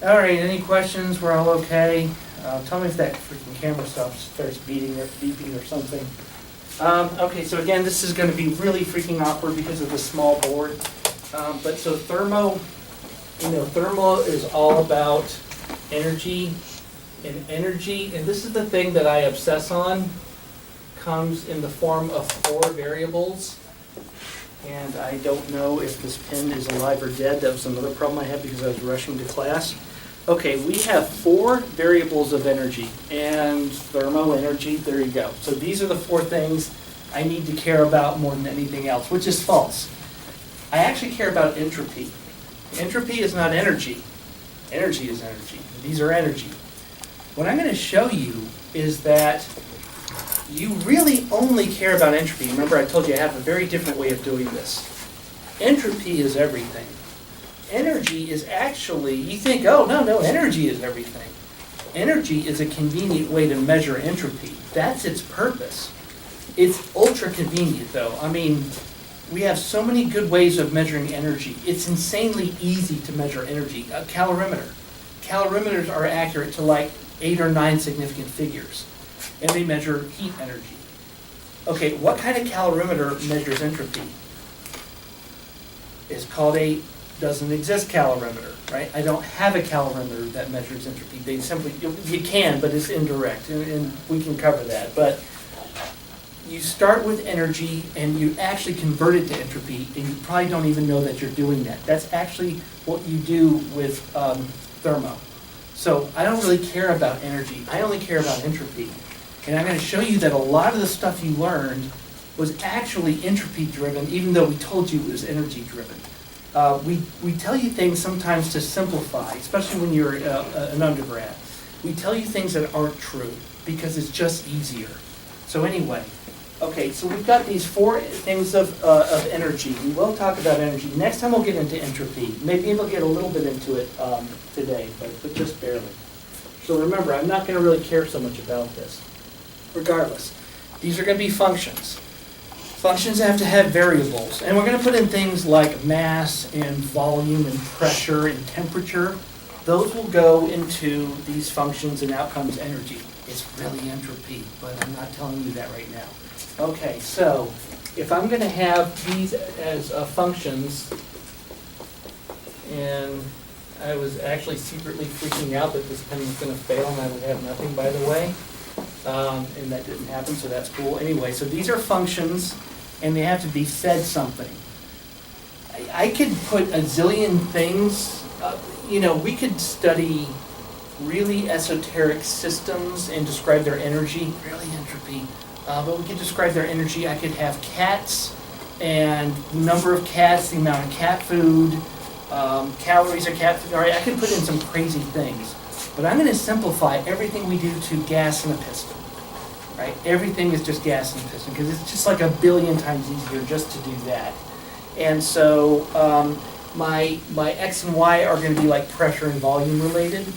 All right, any questions? We're all okay? Tell me if that freaking camera starts beeping or something. Okay, so again, this is going to be really freaking awkward because of the small board. But so thermo is all about energy, and this is the thing that I obsess on, comes in the form of 4 variables. And I don't know if this pen is alive or dead. That was another problem I had because I was rushing to class. Okay, we have 4 variables of energy, and thermo energy, there you go. So these are the 4 things I need to care about more than anything else, which is false. I actually care about entropy. Entropy is not energy. Energy is energy. These are energy. What I'm going to show you is that you really only care about entropy. Remember, I told you I have a very different way of doing this. Entropy is everything. Energy is actually, you think, oh, no, energy is everything. Energy is a convenient way to measure entropy. That's its purpose. It's ultra convenient, though. I mean, we have so many good ways of measuring energy. It's insanely easy to measure energy. A calorimeter. Calorimeters are accurate to like 8 or 9 significant figures, and they measure heat energy. Okay, what kind of calorimeter measures entropy? It's called a doesn't exist calorimeter, right? I don't have a calorimeter that measures entropy. They simply, you can, but it's indirect, and we can cover that. But you start with energy, and you actually convert it to entropy, and you probably don't even know that you're doing that. That's actually what you do with thermo. So I don't really care about energy. I only care about entropy. And I'm going to show you that a lot of the stuff you learned was actually entropy-driven, even though we told you it was energy-driven. We tell you things sometimes to simplify, especially when you're an undergrad. We tell you things that aren't true because it's just easier. So anyway, okay, so we've got these 4 things of energy. We will talk about energy. Next time we'll get into entropy. Maybe we'll get a little bit into it today, but just barely. So remember, I'm not going to really care so much about this. Regardless, these are going to be functions. Functions have to have variables, and we're going to put in things like mass and volume and pressure and temperature. Those will go into these functions, and out comes energy. It's really entropy, but I'm not telling you that right now. Okay, so if I'm going to have these as functions, and I was actually secretly freaking out that this pen was going to fail and I would have nothing, by the way. And that didn't happen, so that's cool. Anyway, so these are functions, and they have to be fed something. I could put a zillion things. We could study really esoteric systems and describe their energy, really entropy. But we could describe their energy. I could have cats, and the number of cats, the amount of cat food, calories of cat food. All right, I could put in some crazy things. But I'm going to simplify everything we do to gas and a piston, right? Everything is just gas and a piston because it's just like a billion times easier just to do that. And so my X and Y are going to be like pressure and volume related.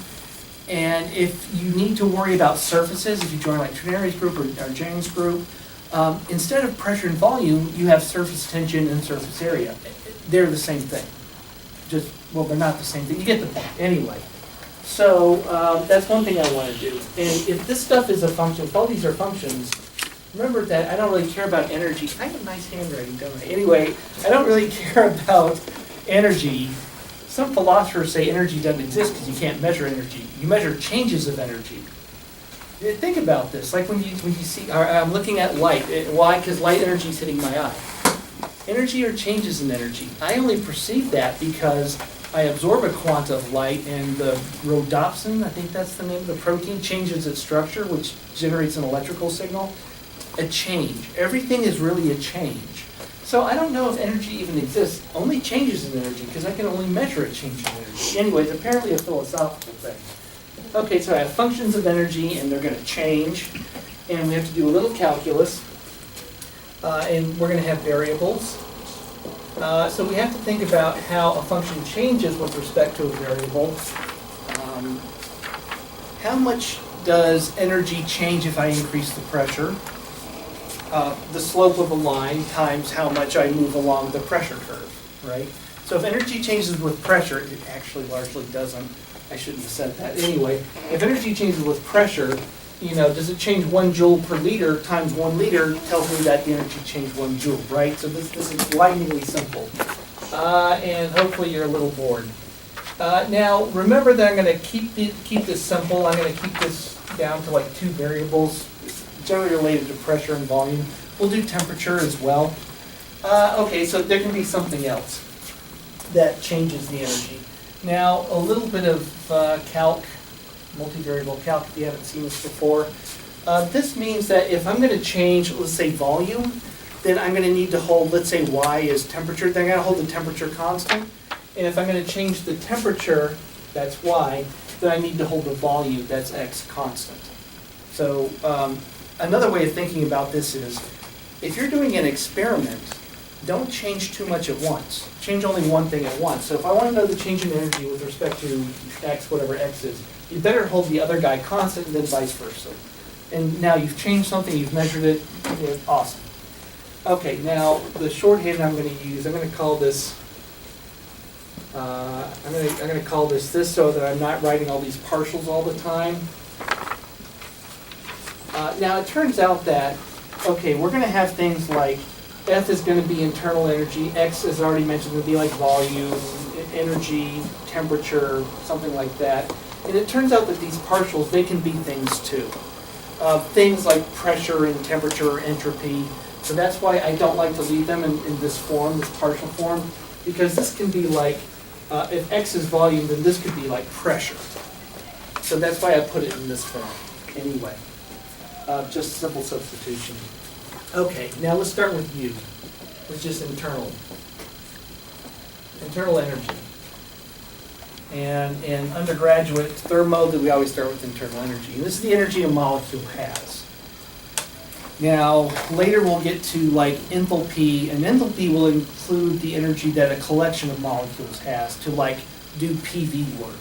And if you need to worry about surfaces, if you join like Trinary's group or Jane's group, instead of pressure and volume, you have surface tension and surface area. They're the same thing. They're not the same thing. You get the point. Anyway. So that's one thing I want to do. And if this stuff is a function, if all these are functions, remember that I don't really care about energy. I have a nice handwriting, don't I? Anyway, I don't really care about energy. Some philosophers say energy doesn't exist because you can't measure energy. You measure changes of energy. Think about this. Like when you see, I'm looking at light. Why? Because light energy is hitting my eye. Energy are changes in energy. I only perceive that because I absorb a quanta of light, and the rhodopsin, I think that's the name of the protein, changes its structure, which generates an electrical signal. A change. Everything is really a change. So I don't know if energy even exists. Only changes in energy, because I can only measure a change in energy. Anyway, it's apparently a philosophical thing. Okay, so I have functions of energy, and they're going to change. And we have to do a little calculus. And we're going to have variables. So we have to think about how a function changes with respect to a variable. How much does energy change if I increase the pressure? The slope of a line times how much I move along the pressure curve, right? So if energy changes with pressure, it actually largely doesn't. I shouldn't have said that. Anyway, if energy changes with pressure, does it change 1 joule per liter times 1 liter tells me that the energy changed 1 joule, right? So this is lightningly simple. And hopefully you're a little bored. Now, remember that I'm going to keep this simple. I'm going to keep this down to like 2 variables, generally related to pressure and volume. We'll do temperature as well. Okay, so there can be something else that changes the energy. Now, a little bit of calc, multivariable calc, if you haven't seen this before. This means that if I'm going to change, let's say, volume, then I'm going to need to hold, let's say, y is temperature, then I'm going to hold the temperature constant. And if I'm going to change the temperature, that's y, then I need to hold the volume, that's x, constant. So another way of thinking about this is, if you're doing an experiment, don't change too much at once. Change only one thing at once. So if I want to know the change in energy with respect to x, whatever x is, you better hold the other guy constant and then vice versa. And now you've changed something, you've measured it, awesome. Okay, now the shorthand I'm going to use, I'm going to call this, I'm going to call this so that I'm not writing all these partials all the time. Now it turns out that, okay, we're going to have things like F is going to be internal energy, X, as already mentioned, would be like volume, energy, temperature, something like that. And it turns out that these partials, they can be things too. Things like pressure and temperature or entropy. So that's why I don't like to leave them in this form, this partial form, because this can be like, if X is volume, then this could be like pressure. So that's why I put it in this form anyway. Just simple substitution. Okay, now let's start with U, which is internal. Internal energy. And in undergraduate thermo, that we always start with internal energy. And this is the energy a molecule has. Now, later we'll get to like enthalpy, and enthalpy will include the energy that a collection of molecules has to like do PV work.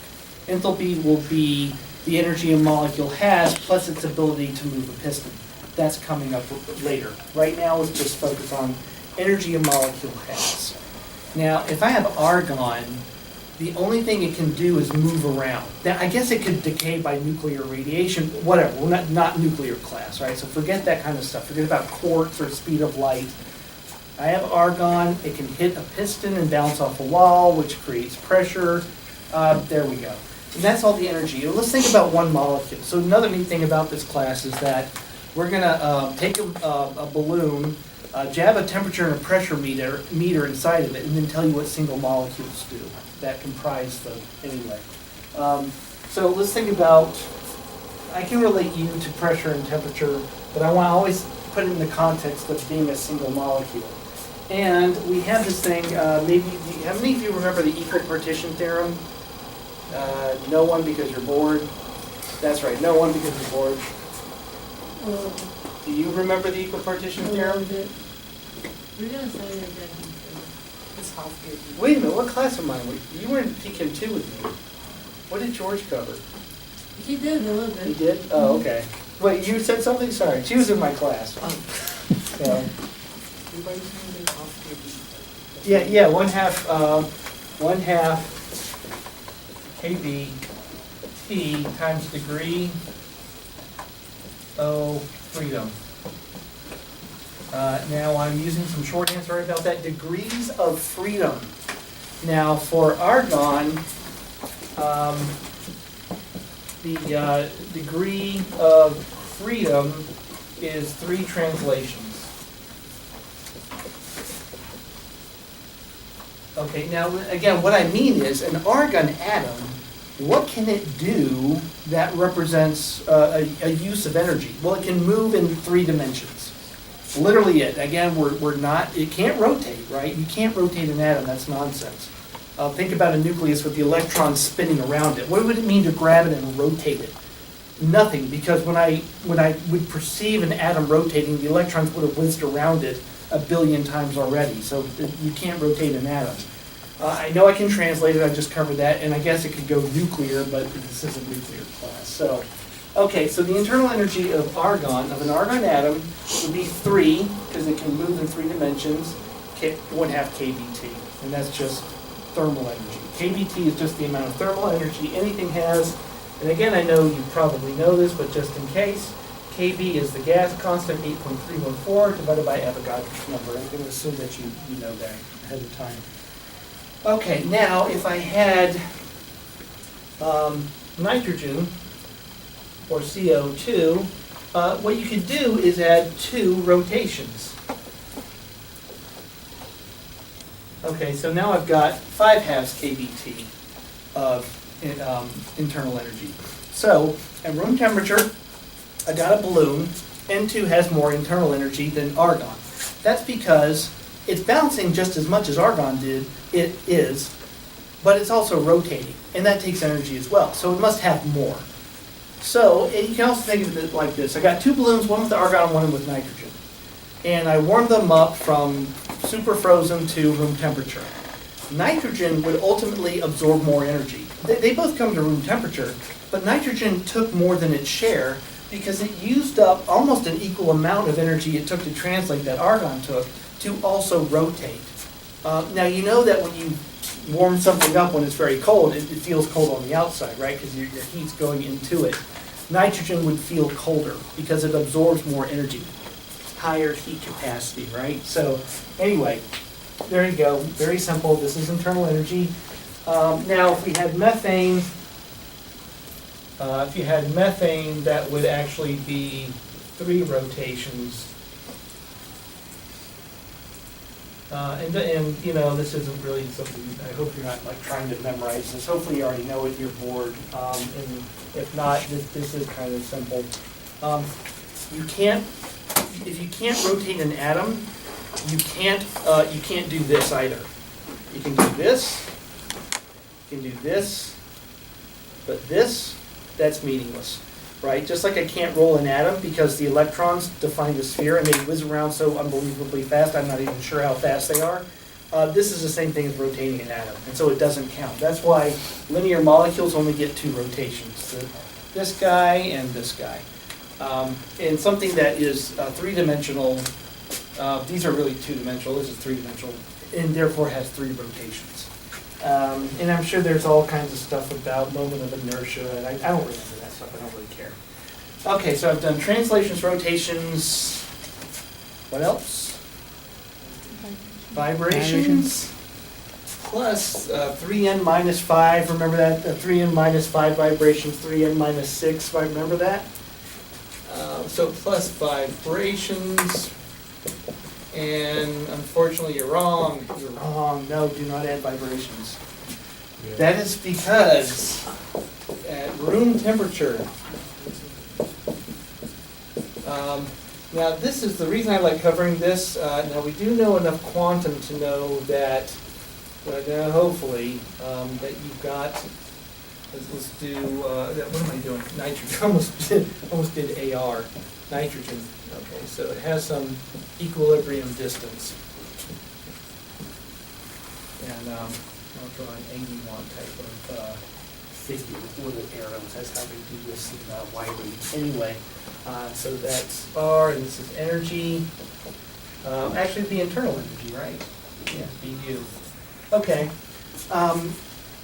Enthalpy will be the energy a molecule has plus its ability to move a piston. That's coming up later. Right now, let's just focus on energy a molecule has. Now, if I have argon, the only thing it can do is move around. Now, I guess it could decay by nuclear radiation, whatever. We're not nuclear class, right? So forget that kind of stuff. Forget about quarks or speed of light. I have argon. It can hit a piston and bounce off a wall, which creates pressure. There we go. And that's all the energy. Let's think about one molecule. So another neat thing about this class is that we're going to take a balloon, jab a temperature and a pressure meter inside of it, and then tell you what single molecules do that comprise the, anyway. So let's think about, I can relate U to pressure and temperature, but I want to always put it in the context of being a single molecule. And we have this thing, maybe, how many of you remember the equal partition theorem? No one because you're bored. That's right, no one because you're bored. Do you remember the equal partition theorem? We're going to say that again. It's half good. Wait a minute, what class am I with? You were in PChem 2 with me. What did George cover? He did a little bit. He did? Oh, okay. Wait, you said something? Sorry, she was in my class. So, yeah, one half kB T times degree O freedom. Now I'm using some shorthand, sorry about that. Degrees of freedom. Now for argon, the degree of freedom is 3 translations. Okay, now again, what I mean is an argon atom, what can it do that represents a use of energy? Well, it can move in 3 dimensions. Literally it. Again, we're not, it can't rotate, right? You can't rotate an atom, that's nonsense. Think about a nucleus with the electrons spinning around it. What would it mean to grab it and rotate it? Nothing, because when I would perceive an atom rotating, the electrons would have whizzed around it 1 billion times already, so you can't rotate an atom. I know I can translate it, I just covered that, and I guess it could go nuclear, but this isn't nuclear class. So, okay, so the internal energy of an argon atom, would be 3, because it can move in 3 dimensions, 1/2 kBT, and that's just thermal energy. KBT is just the amount of thermal energy anything has. And again, I know you probably know this, but just in case, KB is the gas constant, 8.314, divided by Avogadro's number. I'm going to assume that you know that ahead of time. Okay, now if I had nitrogen, or CO2, what you could do is add 2 rotations. Okay, so now I've got 5/2 kBt of internal energy. So at room temperature, I got a balloon. N2 has more internal energy than argon. That's because it's bouncing just as much as argon is, but it's also rotating, and that takes energy as well. So it must have more. So you can also think of it like this. I got 2 balloons, one with argon, one with nitrogen. And I warmed them up from super frozen to room temperature. Nitrogen would ultimately absorb more energy. They both come to room temperature, but nitrogen took more than its share because it used up almost an equal amount of energy it took to translate that argon took to also rotate. Now you know that when you warm something up when it's very cold, it feels cold on the outside, right? Because your heat's going into it. Nitrogen would feel colder because it absorbs more energy. Higher heat capacity, right? So anyway, there you go. Very simple. This is internal energy. Now, if we had methane, that would actually be 3 rotations. And you know, this isn't really something, I hope you're not like trying to memorize this. Hopefully you already know it, you're bored. And if not, this is kind of simple. If you can't rotate an atom, you can't do this either. You can do this, you can do this, but that's meaningless, right? Just like I can't roll an atom because the electrons define the sphere and they whiz around so unbelievably fast, I'm not even sure how fast they are. This is the same thing as rotating an atom, and so it doesn't count. That's why linear molecules only get 2 rotations, this guy and this guy. And something that is 3-dimensional, these are really 2-dimensional, this is 3-dimensional, and therefore has 3 rotations. And I'm sure there's all kinds of stuff about moment of inertia, and I don't remember that stuff, I don't really care. Okay, so I've done translations, rotations, what else? Vibrations, plus 3n minus 5, remember that? 3n minus 5 vibrations, 3n minus 6, remember that? So plus vibrations, and unfortunately you're wrong. You're wrong. No, do not add vibrations. Yeah. That is because at room temperature, now this is the reason I like covering this. Now we do know enough quantum to know that, hopefully, that you've got, let's do, what am I doing? Nitrogen, almost did AR. Nitrogen, okay, so it has some equilibrium distance. And I'll draw an 81 type of figure with little arrows. That's how they do this in wiring. Anyway, so that's R, and this is energy. Actually, the internal energy, right? Yeah, BU. Okay.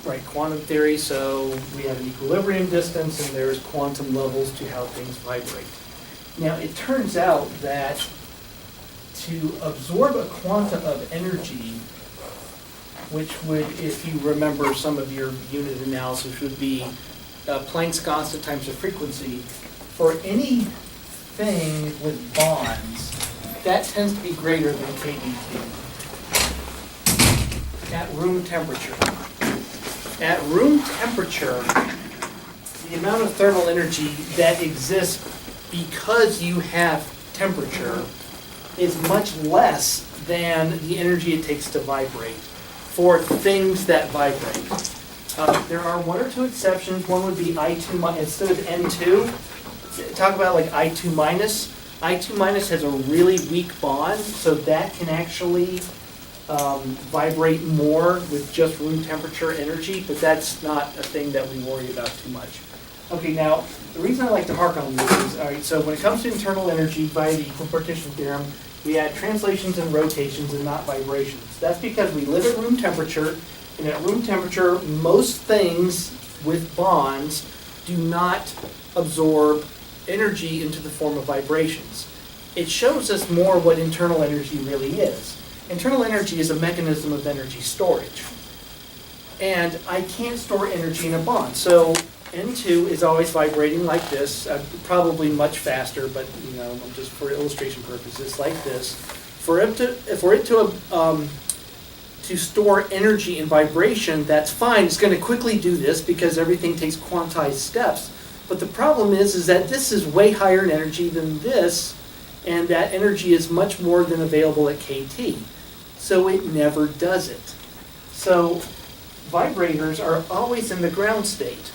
Right, quantum theory, so we have an equilibrium distance, and there's quantum levels to how things vibrate. Now, it turns out that to absorb a quanta of energy, which would, if you remember some of your unit analysis, would be Planck's constant times the frequency, for anything with bonds, that tends to be greater than kBt at room temperature. At room temperature, the amount of thermal energy that exists because you have temperature is much less than the energy it takes to vibrate for things that vibrate. There are 1 or 2 exceptions. One would be I2 minus, instead of N2, talk about like I2 minus. I2 minus has a really weak bond, so that can actually vibrate more with just room temperature energy, but that's not a thing that we worry about too much. Okay, now, the reason I like to hark on this is, all right, so when it comes to internal energy via the equipartition theorem, we add translations and rotations and not vibrations. That's because we live at room temperature, And at room temperature, most things with bonds do not absorb energy into the form of vibrations. It shows us more what internal energy really is. Internal energy is a mechanism of energy storage. And I can't store energy in a bond. So N2 is always vibrating like this, probably much faster, but just for illustration purposes, like this. For it to store energy in vibration, that's fine. It's going to quickly do this because everything takes quantized steps. But the problem is that this is way higher in energy than this, and that energy is much more than available at KT. So it never does it. So vibrators are always in the ground state,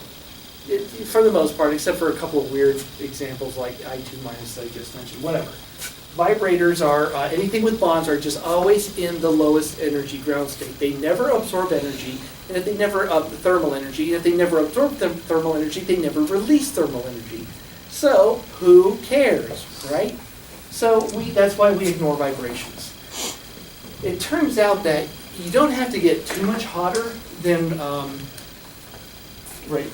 for the most part, except for a couple of weird examples like I2 minus that I just mentioned, whatever. Vibrators are, anything with bonds are just always in the lowest energy ground state. They never absorb energy, and if they never, thermal energy, and if they never absorb thermal energy, they never release thermal energy. So, who cares, right? So, that's why we ignore vibrations. It turns out that you don't have to get too much hotter than,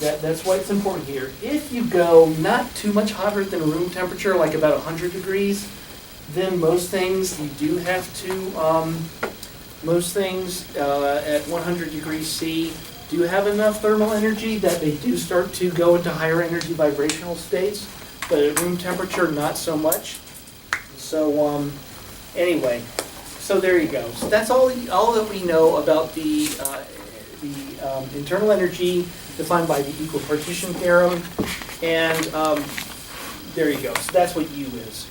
that's why it's important here. If you go not too much hotter than room temperature, like about 100 degrees, then most things you do have to, most things at 100 degrees C do have enough thermal energy that they do start to go into higher energy vibrational states, but at room temperature, not so much. So anyway, so there you go. So that's all that we know about the internal energy defined by the equal partition theorem, and there you go. So that's what U is.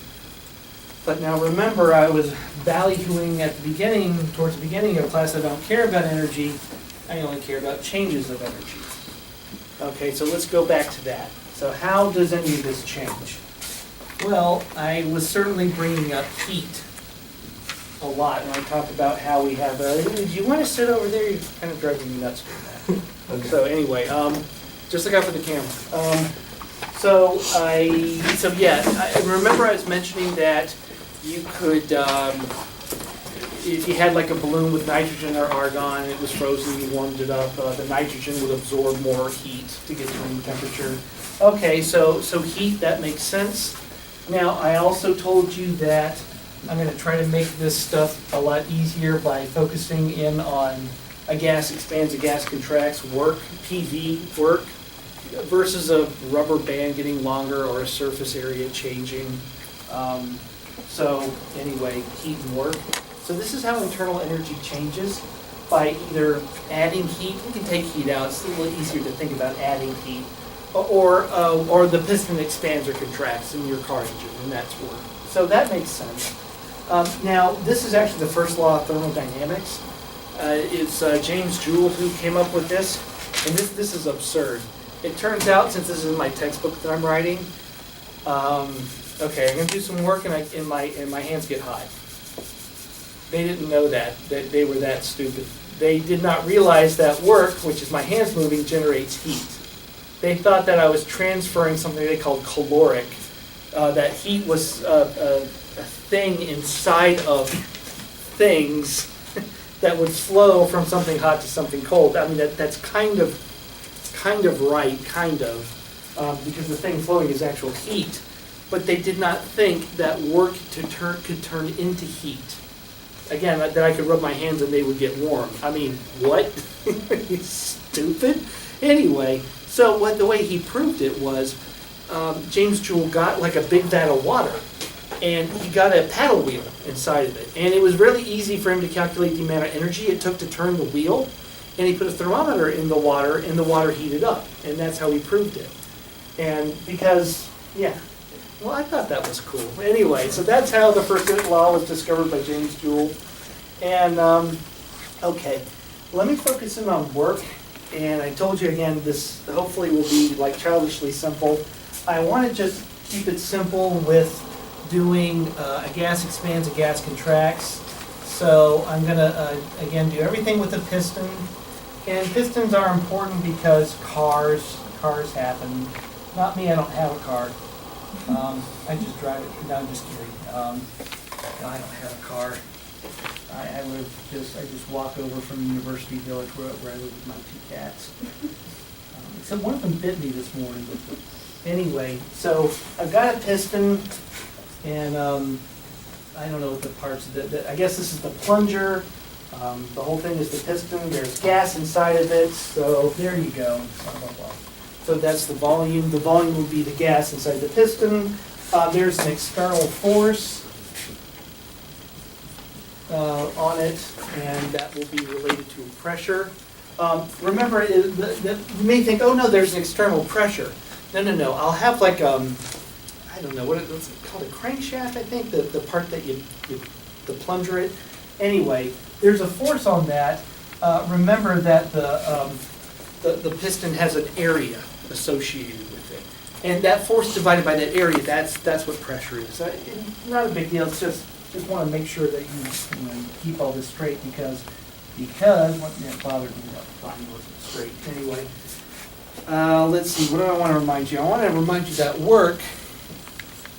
But now remember, I was ballyhooing at the beginning, towards the beginning of class, I don't care about energy, I only care about changes of energy. Okay, so let's go back to that. So how does any of this change? Well, I was certainly bringing up heat a lot when I talked about how we have do you want to sit over there? You're kind of driving me nuts with that. Okay. So anyway, just look out for the camera. I remember I was mentioning that you could, if you had like a balloon with nitrogen or argon, and it was frozen, you warmed it up, the nitrogen would absorb more heat to get to room temperature. Okay, so heat, that makes sense. Now, I also told you that I'm going to try to make this stuff a lot easier by focusing in on a gas expands, a gas contracts work, PV work, versus a rubber band getting longer or a surface area changing. So anyway, heat and work. So this is how internal energy changes by either adding heat. We can take heat out. It's a little easier to think about adding heat. Or the piston expands or contracts in your car engine, and that's work. So that makes sense. Now, this is actually the first law of thermodynamics. It's James Joule who came up with this, and this is absurd. It turns out, since this is my textbook that I'm writing, okay, I'm going to do some work, and my hands get hot. They didn't know that they were that stupid. They did not realize that work, which is my hands moving, generates heat. They thought that I was transferring something they called caloric, that heat was a thing inside of things that would flow from something hot to something cold. I mean, that's kind of right, because the thing flowing is actual heat. But they did not think that work could turn into heat. Again, that I could rub my hands and they would get warm. I mean, what? You stupid? Anyway, so the way he proved it was, James Joule got like a big vat of water, and he got a paddle wheel inside of it. And it was really easy for him to calculate the amount of energy it took to turn the wheel, and he put a thermometer in the water, and the water heated up. And that's how he proved it. And because, well, I thought that was cool. Anyway, so that's how the first law was discovered by James Joule. And, okay, let me focus in on work. And I told you again, this hopefully will be like childishly simple. I want to just keep it simple with doing a gas expands, a gas contracts. So I'm going to, again, do everything with a piston. And pistons are important because cars happen. Not me, I don't have a car. I just drive it. No, I'm just kidding. No, I don't have a car. I just walk over from University Village where I live with my 2 cats. Except one of them bit me this morning. Anyway, so I've got a piston, and I don't know what the parts, I guess this is the plunger. The whole thing is the piston. There's gas inside of it, so there you go. So that's the volume. The volume will be the gas inside the piston. There's an external force on it, and that will be related to pressure. Remember, you may think, oh no, there's an external pressure. No. I'll have like, I don't know, what's it called, a crankshaft, I think, the part that you plunger it. Anyway, there's a force on that. Remember that the piston has an area associated with it. And that force divided by that area, that's what pressure is. Not a big deal, it's just want to make sure that you keep all this straight because what bothered me about mine wasn't straight. Anyway, let's see, what do I want to remind you? I want to remind you that work,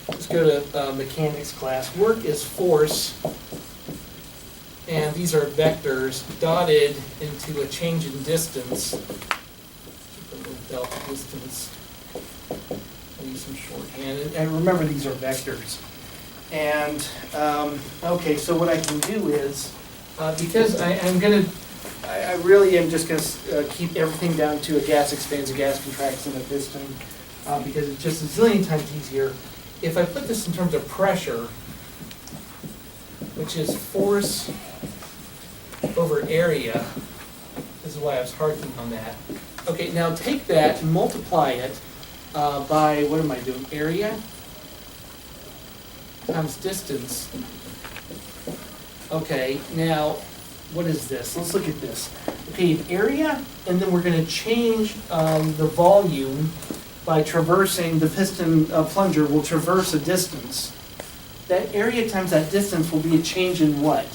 let's go to mechanics class. Work is force, and these are vectors dotted into a change in distance. Keep a little delta distance. I'll use some shorthand. And remember, these are vectors. And, okay, so what I can do is, because I really am just going to keep everything down to a gas expands, a gas contracts, and a piston, because it's just a zillion times easier. If I put this in terms of pressure, which is force over area, this is why I was harking on that. Okay, now take that and multiply it by, what am I doing, area times distance. Okay, now, what is this? Let's look at this. Okay, an area, and then we're going to change the volume by traversing, the piston plunger will traverse a distance. That area times that distance will be a change in what?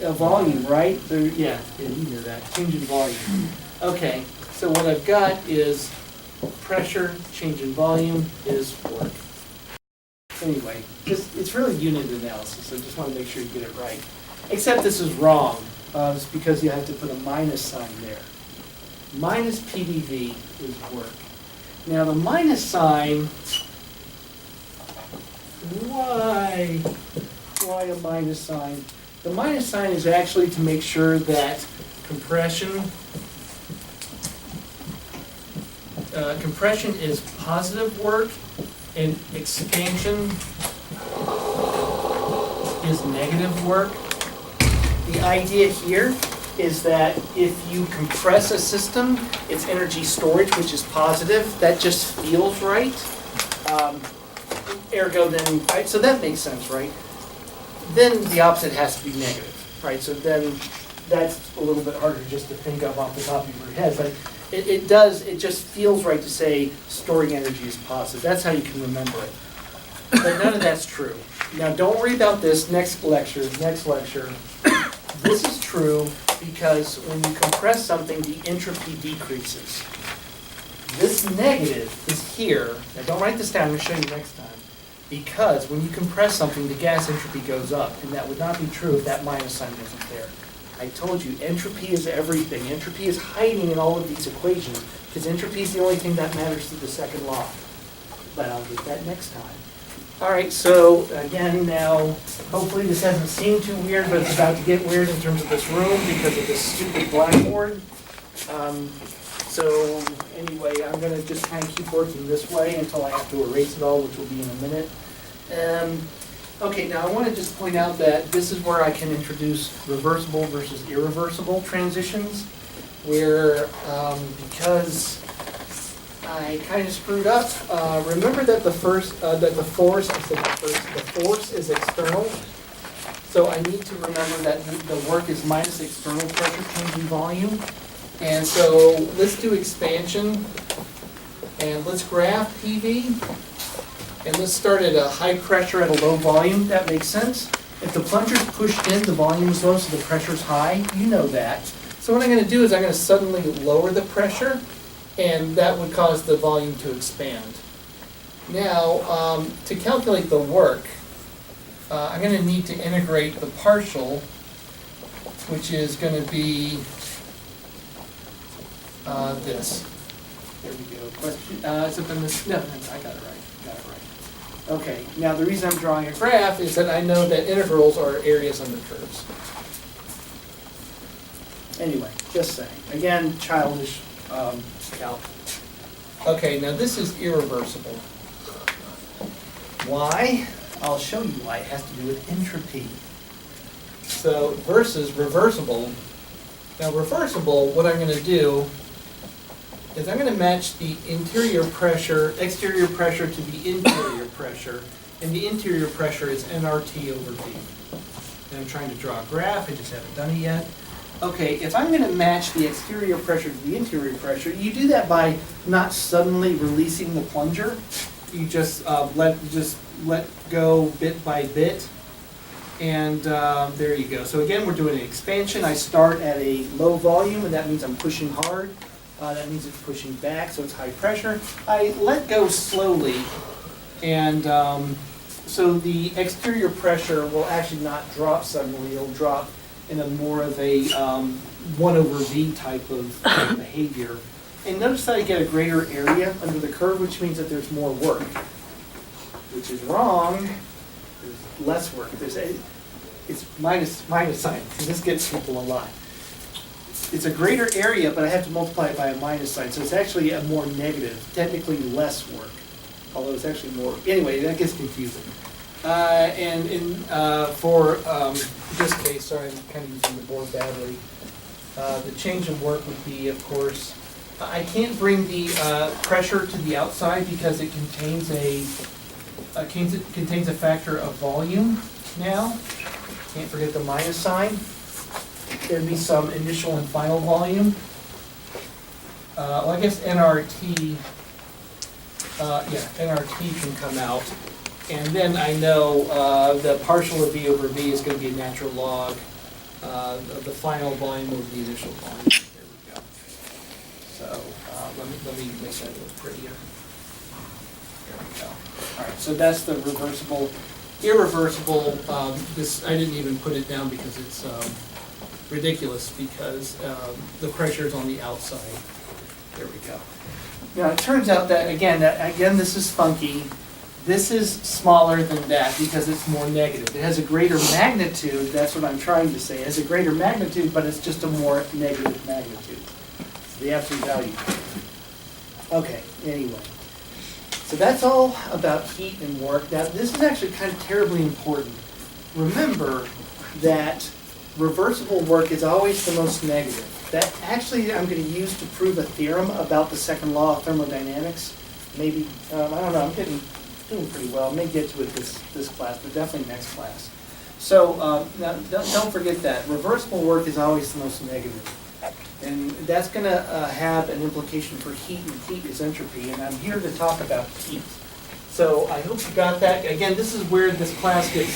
A volume, right? Yeah, you know that. Change in volume. Okay, so what I've got is pressure, change in volume is work. Anyway, it's really unit analysis, so I just want to make sure you get it right. Except this is wrong. It's because you have to put a minus sign there. Minus PDV is work. Now the minus sign, why a minus sign? The minus sign is actually to make sure that compression is positive work and expansion is negative work. The idea here is that if you compress a system, its energy storage, which is positive, that just feels right. Ergo then, right? So that makes sense, right? Then the opposite has to be negative, right? So then that's a little bit harder just to think of off the top of your head, but it just feels right to say storing energy is positive. That's how you can remember it. But none of that's true. Now don't worry about this next lecture. This is true because when you compress something, the entropy decreases. This negative is here. Now don't write this down, I'm going to show you next time. Because when you compress something, the gas entropy goes up, and that would not be true if that minus sign wasn't there. I told you, entropy is everything. Entropy is hiding in all of these equations, because entropy is the only thing that matters to the second law. But I'll get that next time. All right, so again, now, hopefully this hasn't seemed too weird, but it's about to get weird in terms of this room because of this stupid blackboard. So anyway, I'm going to just kind of keep working this way until I have to erase it all, which will be in a minute. Okay, now I want to just point out that this is where I can introduce reversible versus irreversible transitions, where because I kind of screwed up. Remember that the force is external. So I need to remember that the work is minus external pressure change in volume. And so let's do expansion, and let's graph PV, and let's start at a high pressure at a low volume. That makes sense. If the plunger's pushed in, the volume is low, so the pressure's high. You know that. So what I'm going to do is I'm going to suddenly lower the pressure, and that would cause the volume to expand. Now, to calculate the work I'm going to need to integrate the partial, which is going to be this. There we go. Question, is it been this? No, I got it right. Okay, now the reason I'm drawing a graph is that I know that integrals are areas under curves. Anyway, just saying. Again, childish calc. Okay, now this is irreversible. Why? I'll show you why. It has to do with entropy. So versus reversible. Now reversible, what I'm going to do is I'm going to match the exterior pressure to the interior pressure, and the interior pressure is nRT over V. And I'm trying to draw a graph, I just haven't done it yet. Okay, if I'm going to match the exterior pressure to the interior pressure, you do that by not suddenly releasing the plunger. You just let go bit by bit, and there you go. So again, we're doing an expansion. I start at a low volume, and that means I'm pushing hard. That means it's pushing back, so it's high pressure. I let go slowly, and so the exterior pressure will actually not drop suddenly. It'll drop in a more of a 1 over V type of behavior. And notice that I get a greater area under the curve, which means that there's more work, which is wrong. There's less work. It's minus sign, and this gets people a lot. It's a greater area, but I have to multiply it by a minus sign, so it's actually a more negative, technically less work, although it's actually more. Anyway, that gets confusing. And for this case, sorry, I'm kind of using the board badly. The change in work would be, of course, I can't bring the pressure to the outside because it contains a factor of volume now. Can't forget the minus sign. There'd be some initial and final volume. Well, I guess NRT, NRT can come out. And then I know the partial of V over V is going to be a natural log of the final volume over the initial volume. There we go. So let me make that a little prettier. There we go. All right, so that's the reversible. Irreversible, this, I didn't even put it down because it's ridiculous because the pressure is on the outside. There we go. Now it turns out that again this is funky. This is smaller than that because it's more negative. It has a greater magnitude. That's what I'm trying to say. It has a greater magnitude, but it's just a more negative magnitude. The absolute value. Okay. Anyway. So that's all about heat and work. Now, this is actually kind of terribly important. Remember that reversible work is always the most negative. That actually I'm going to use to prove a theorem about the second law of thermodynamics. Maybe, I don't know, I'm doing pretty well. I may get to it this class, but definitely next class. So now, don't forget that. Reversible work is always the most negative. And that's going to have an implication for heat, and heat is entropy, and I'm here to talk about heat. So I hope you got that. Again, this is where this classroom,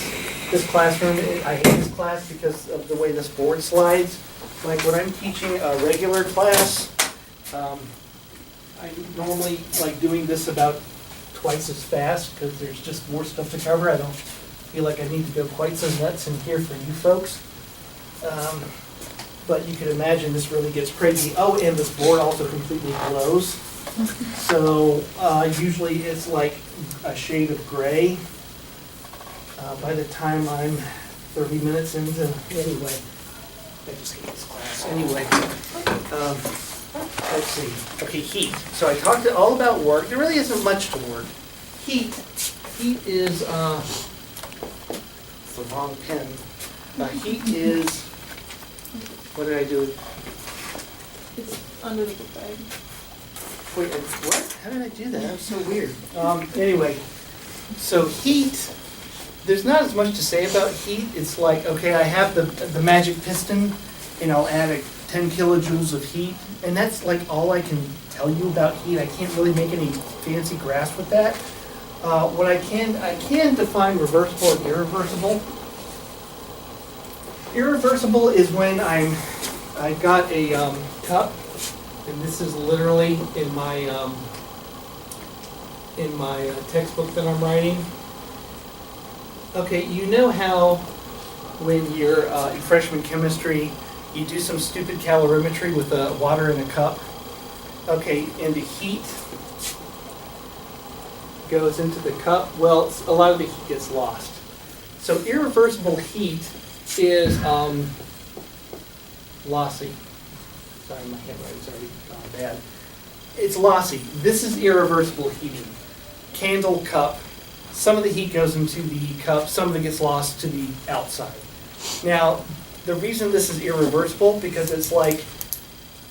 I hate this class because of the way this board slides. Like when I'm teaching a regular class, I normally like doing this about twice as fast because there's just more stuff to cover. I don't feel like I need to go quite so nuts in here for you folks. But you can imagine this really gets crazy. Oh, and this board also completely glows. So usually it's like a shade of gray. By the time I'm 30 minutes into, anyway, I just hate this class. Anyway, let's see. Okay, heat. So I talked all about work. There really isn't much to work. Heat is, it's the wrong pen. Heat is, what did I do? It's under the book bag. Wait, what? How did I do that? That was so weird. Anyway, so heat, there's not as much to say about heat. It's like, okay, I have the magic piston, and I'll add 10 kilojoules of heat, and that's like all I can tell you about heat. I can't really make any fancy grasp with that. What I can define reversible and irreversible. Irreversible is when I've got a cup, and this is literally in my textbook that I'm writing. Okay, you know how when you're in freshman chemistry, you do some stupid calorimetry with water in a cup? Okay, and the heat goes into the cup. Well, a lot of the heat gets lost. So irreversible heat is lossy. Sorry, my handwriting's already gone bad. It's lossy. This is irreversible heating. Candle cup. Some of the heat goes into the cup, some of it gets lost to the outside. Now, the reason this is irreversible, because it's like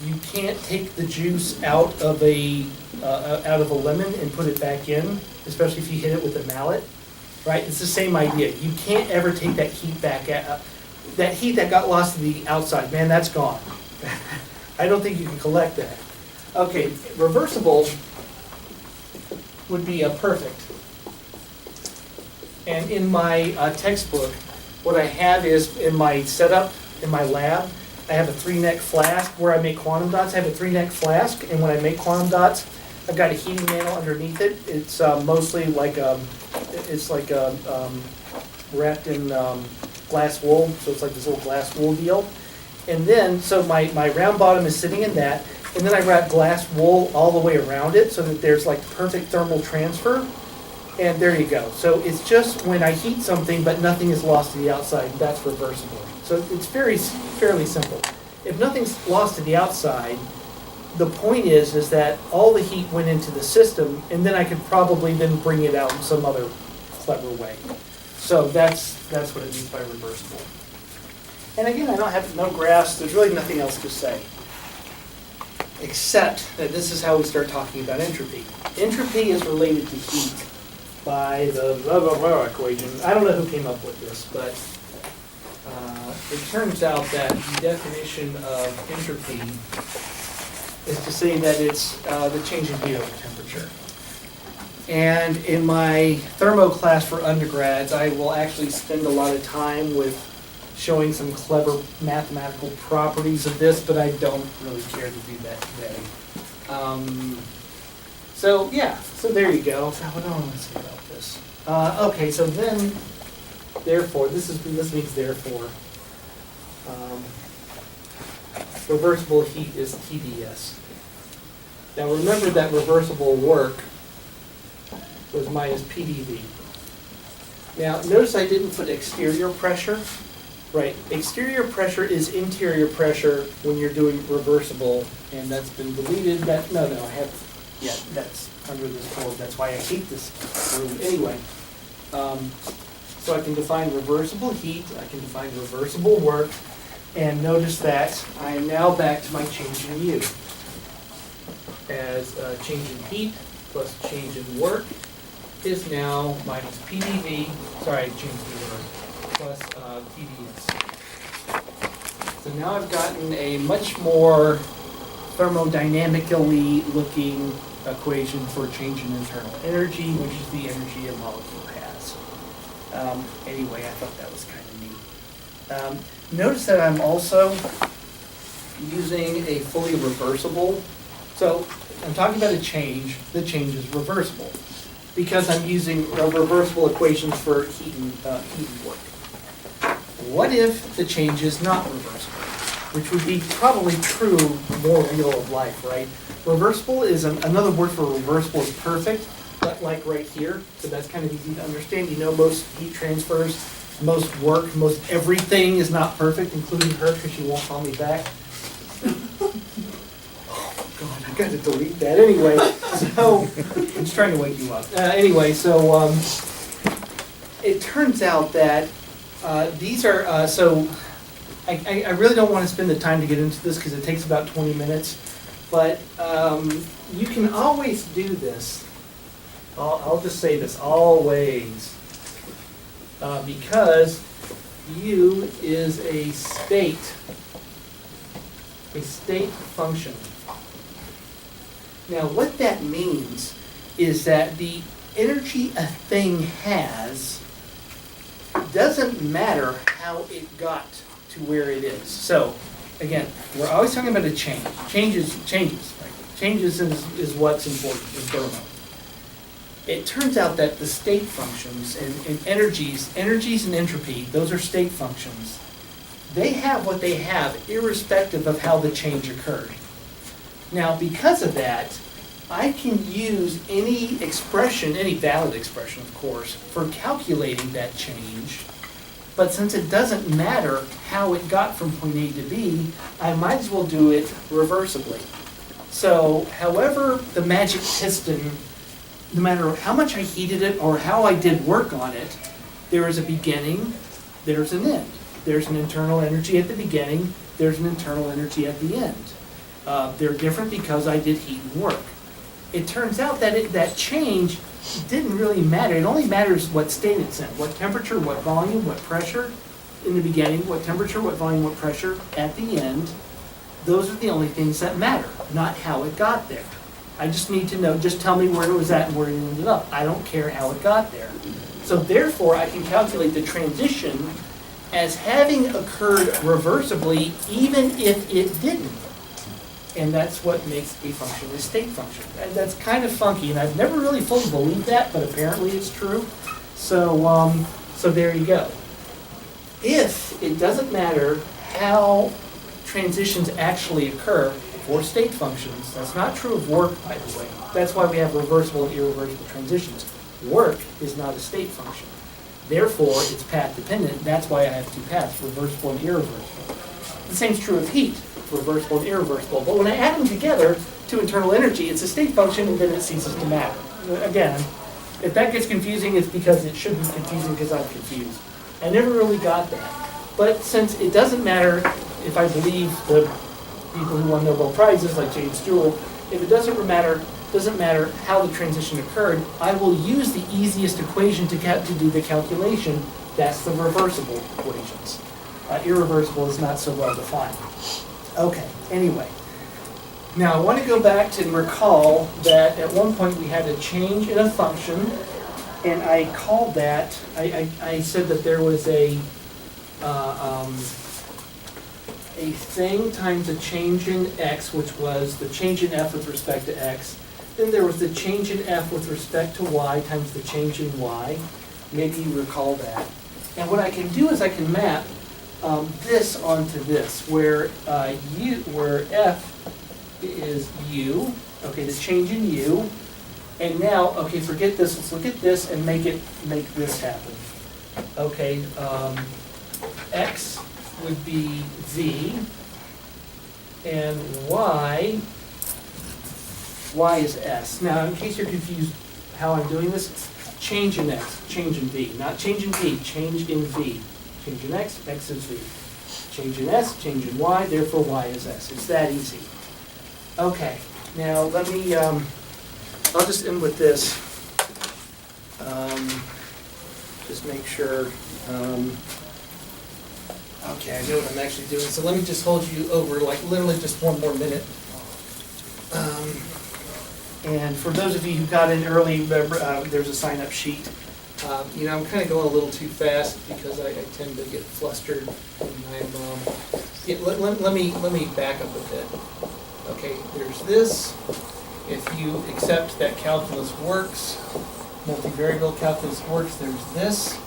you can't take the juice out of a lemon and put it back in, especially if you hit it with a mallet, right? It's the same idea. You can't ever take that heat back out. That heat that got lost to the outside, man, that's gone. I don't think you can collect that. Okay, reversible would be a perfect. And in my textbook, what I have is in my setup, in my lab, I have a 3-neck flask where I make quantum dots. I have a 3-neck flask, and when I make quantum dots, I've got a heating mantle underneath it. It's mostly like wrapped in glass wool, so it's like this little glass wool deal. And then, so my round bottom is sitting in that, and then I wrap glass wool all the way around it so that there's like perfect thermal transfer. And there you go. So it's just when I heat something, but nothing is lost to the outside, that's reversible. So it's fairly simple. If nothing's lost to the outside, the point is that all the heat went into the system, and then I could probably then bring it out in some other clever way. So that's what it means by reversible. And again, I don't have no graphs. There's really nothing else to say, except that this is how we start talking about entropy. Entropy is related to heat by the blah, blah, blah equation. I don't know who came up with this, but it turns out that the definition of entropy is to say that it's the change in heat over temperature. And in my thermo class for undergrads, I will actually spend a lot of time with showing some clever mathematical properties of this, but I don't really care to do that today. So there you go. So what do I want to say about this? Okay, so then, therefore, this means therefore. Reversible heat is TDS. Now remember that reversible work was minus PdV. Now notice I didn't put exterior pressure. Right, exterior pressure is interior pressure when you're doing reversible, and that's been deleted. No, I have, yeah, that's under this code. That's why I hate this room anyway. So I can define reversible heat, I can define reversible work, and notice that I am now back to my change in U. As change in heat plus change in work is now minus PdV, sorry, I changed the word, plus TDS. So now I've gotten a much more thermodynamically looking equation for change in internal energy, which is the energy a molecule has. Anyway, I thought that was kind of neat. Notice that I'm also using a fully reversible. So I'm talking about a change. The change is reversible because I'm using reversible equations for heat and work. What if the change is not reversible? Which would be probably true, more real of life, right? Reversible is another word for reversible is perfect, but like right here, so that's kind of easy to understand. You know, most heat transfers, most work, most everything is not perfect, including her, because she won't call me back. Oh my God, I got to delete that anyway. So I'm just trying to wake you up. Anyway, so it turns out that these are so. I really don't want to spend the time to get into this because it takes about 20 minutes, but you can always do this. I'll just say this, always, because U is a state function. Now what that means is that the energy a thing has doesn't matter how it got to where it is. So, again, we're always talking about a change. Changes, right? Changes is what's important in thermo. it turns out that the state functions and energies and entropy, those are state functions. They have what they have irrespective of how the change occurred. Now, because of that, I can use any expression, any valid expression, of course, for calculating that change. But since it doesn't matter how it got from point A to B, I might as well do it reversibly. So, however the magic piston, no matter how much I heated it or how I did work on it, there is a beginning, there's an end. There's an internal energy at the beginning, there's an internal energy at the end. They're different because I did heat and work. It turns out that that change didn't really matter. It only matters what state it's in, what temperature, what volume, what pressure in the beginning, what temperature, what volume, what pressure at the end. Those are the only things that matter, not how it got there. I just need to know, just tell me where it was at and where it ended up. I don't care how it got there. So therefore, I can calculate the transition as having occurred reversibly, even if it didn't. And that's what makes a function a state function. And that's kind of funky, and I've never really fully believed that, but apparently it's true. So, so there you go. If it doesn't matter how transitions actually occur for state functions, that's not true of work, by the way. That's why we have reversible and irreversible transitions. Work is not a state function. Therefore, it's path dependent. That's why I have two paths, reversible and irreversible. The same is true of heat, reversible and irreversible. But when I add them together to internal energy, it's a state function, and then it ceases to matter. Again, if that gets confusing, it's because it should be confusing because I'm confused. I never really got that. But since it doesn't matter if I believe the people who won Nobel Prizes, like James Joule, if it doesn't matter how the transition occurred, I will use the easiest equation to do the calculation. That's the reversible equations. Irreversible is not so well defined. Okay, anyway. Now I want to go back to recall that at one point we had a change in a function, and I called that, I said that there was a thing times a change in x, which was the change in f with respect to x. Then there was the change in f with respect to y times the change in y. Maybe you recall that. And what I can do is I can map this onto this, where where f is u, okay, the change in u. And now, okay, forget this, let's look at this and make this happen. Okay, x would be v, and y is s. Now, in case you're confused how I'm doing this, change in x, change in v. Not change in v, change in v. Change in x, x is v. Change in s, change in y, therefore y is s. It's that easy. Okay, now let me, I'll just end with this. Just make sure, okay, I know what I'm actually doing. So let me just hold you over like literally just one more minute. And for those of you who got in early, there's a sign-up sheet. You know, I'm kind of going a little too fast because I tend to get flustered. And let me back up a bit. Okay, there's this. If you accept that calculus works, multivariable calculus works, there's this.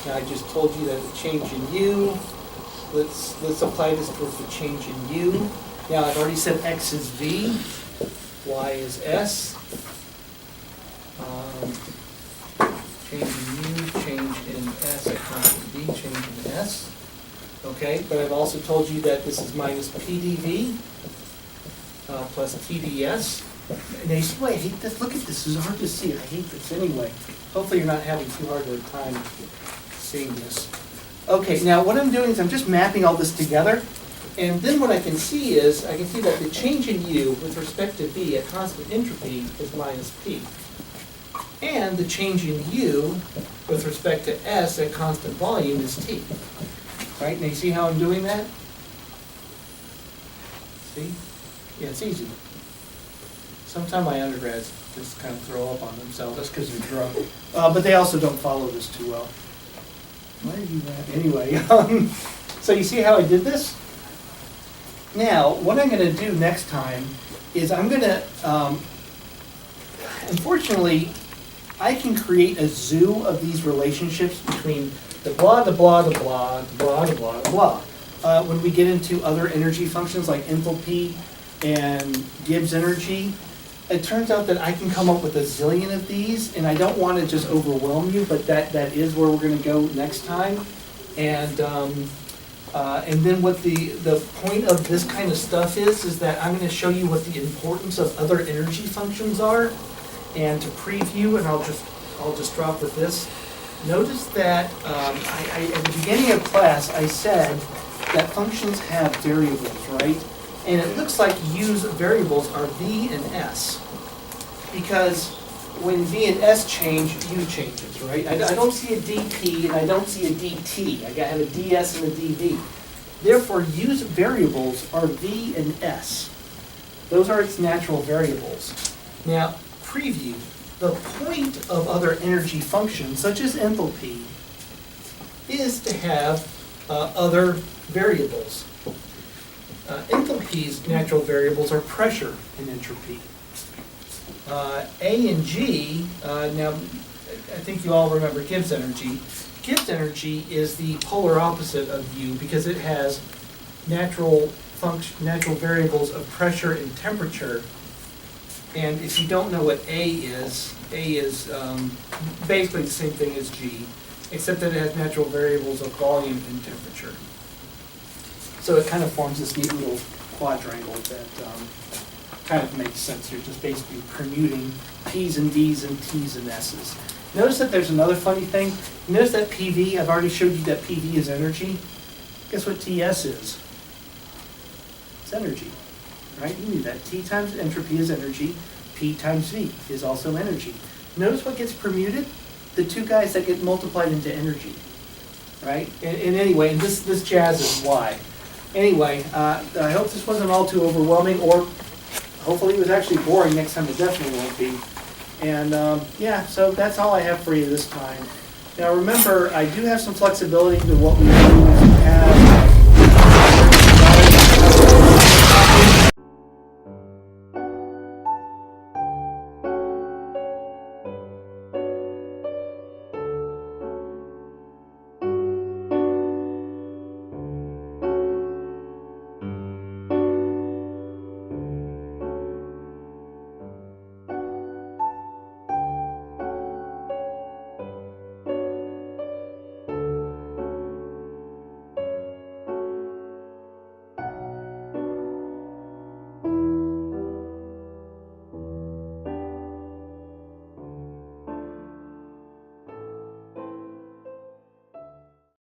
Now I just told you that the change in u. Let's apply this towards the change in u. Now I've already said x is v, y is s. Change in u, change in s at constant v, change in s. Okay, but I've also told you that this is minus pdv plus tds. Now you see why I hate this? Look at this, it's hard to see. I hate this anyway. Hopefully you're not having too hard a time seeing this. Okay, now what I'm doing is I'm just mapping all this together. And then what I can see is, I can see that the change in u with respect to v at constant entropy is minus p. And the change in u with respect to s at constant volume is t. Right, now you see how I'm doing that? See? Yeah, it's easy. Sometimes my undergrads just kind of throw up on themselves, that's because they're drunk. But they also don't follow this too well. Why are you that? Anyway, so you see how I did this? Now, what I'm going to do next time is I'm going to, unfortunately, I can create a zoo of these relationships between the blah, the blah, the blah, the blah, the blah, the blah. When we get into other energy functions like enthalpy and Gibbs energy, it turns out that I can come up with a zillion of these, and I don't want to just overwhelm you, but that is where we're going to go next time. And then what the point of this kind of stuff is that I'm going to show you what the importance of other energy functions are. And to preview, and I'll just drop with this. Notice that at the beginning of class I said that functions have variables, right? And it looks like U's variables are V and S. Because when V and S change, U changes, right? I don't see a dP and I don't see a dt. I have a ds and a dv. Therefore, U's variables are V and S. Those are its natural variables. Now, preview. The point of other energy functions, such as enthalpy, is to have other variables. Enthalpy's natural variables are pressure and entropy. A and G, now I think you all remember Gibbs energy. Gibbs energy is the polar opposite of U because it has natural variables of pressure and temperature. And if you don't know what A is basically the same thing as G, except that it has natural variables of volume and temperature. So it kind of forms this neat little quadrangle that kind of makes sense. You're just basically permuting P's and D's and T's and S's. Notice that there's another funny thing. Notice that PV, I've already showed you that PV is energy. Guess what TS is? It's energy. Right? You knew that. T times entropy is energy. P times V is also energy. Notice what gets permuted? The two guys that get multiplied into energy. Right? And anyway, and this jazz is why. Anyway, I hope this wasn't all too overwhelming, or hopefully it was actually boring. Next time it definitely won't be. And yeah, so that's all I have for you this time. Now remember, I do have some flexibility to what we do have